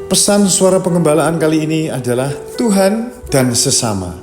Pesan suara pengembalaan kali ini adalah Tuhan dan sesama.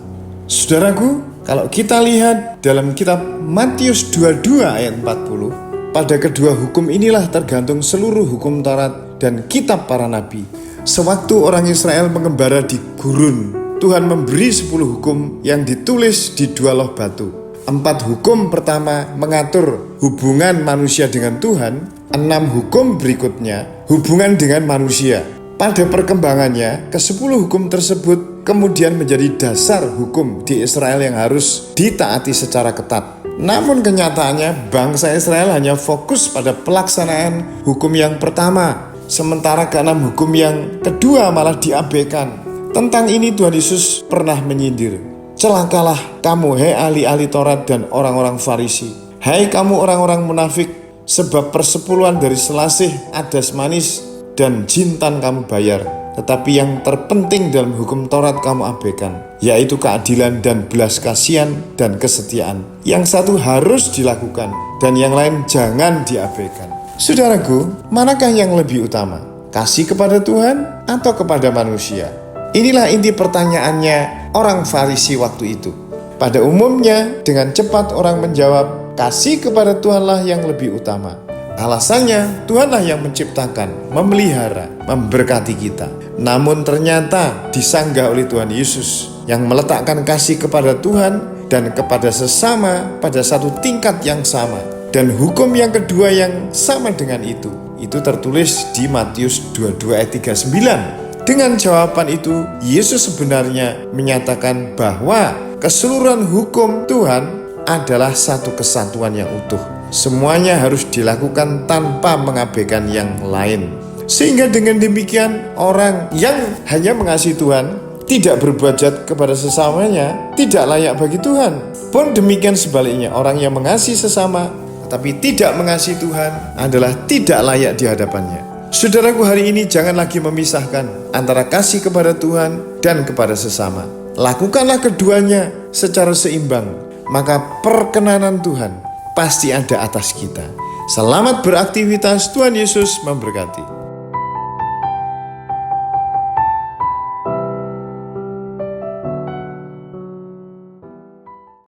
Saudaraku, kalau kita lihat dalam kitab Matius 22 ayat 40, pada kedua hukum inilah tergantung seluruh hukum Taurat dan kitab para nabi. Sewaktu orang Israel mengembara di gurun, Tuhan memberi 10 hukum yang ditulis di 2 loh batu. 4 hukum pertama mengatur hubungan manusia dengan Tuhan. 6 hukum berikutnya hubungan dengan manusia. Pada perkembangannya, ke-10 hukum tersebut kemudian menjadi dasar hukum di Israel yang harus ditaati secara ketat. Namun kenyataannya bangsa Israel hanya fokus pada pelaksanaan hukum yang pertama, sementara ke-6 hukum yang kedua malah diabaikan. Tentang ini Tuhan Yesus pernah menyindir. Celakalah kamu, hai ahli-ahli Taurat dan orang-orang Farisi. Hai kamu orang-orang munafik, sebab persepuluhan dari selasih, adas manis, dan jintan kamu bayar. Tetapi yang terpenting dalam hukum Taurat kamu abaikan, yaitu keadilan dan belas kasihan dan kesetiaan. Yang satu harus dilakukan dan yang lain jangan diabaikan. Saudaraku, manakah yang lebih utama? Kasih kepada Tuhan atau kepada manusia? Inilah inti pertanyaannya orang Farisi waktu itu. Pada umumnya dengan cepat orang menjawab, kasih kepada Tuhanlah yang lebih utama. Alasannya, Tuhanlah yang menciptakan, memelihara, memberkati kita. Namun ternyata disanggah oleh Tuhan Yesus yang meletakkan kasih kepada Tuhan dan kepada sesama pada satu tingkat yang sama. Dan hukum yang kedua yang sama dengan itu tertulis di Matius 22 ayat 39. Dengan jawaban itu, Yesus sebenarnya menyatakan bahwa keseluruhan hukum Tuhan adalah satu kesatuan yang utuh. Semuanya harus dilakukan tanpa mengabaikan yang lain. Sehingga dengan demikian, orang yang hanya mengasihi Tuhan, tidak berbuat jahat kepada sesamanya, tidak layak bagi Tuhan. Pun demikian sebaliknya, orang yang mengasihi sesama, tetapi tidak mengasihi Tuhan adalah tidak layak di hadapannya. Saudaraku, hari ini jangan lagi memisahkan antara kasih kepada Tuhan dan kepada sesama. Lakukanlah keduanya secara seimbang, maka perkenanan Tuhan pasti ada atas kita. Selamat beraktivitas, Tuhan Yesus memberkati.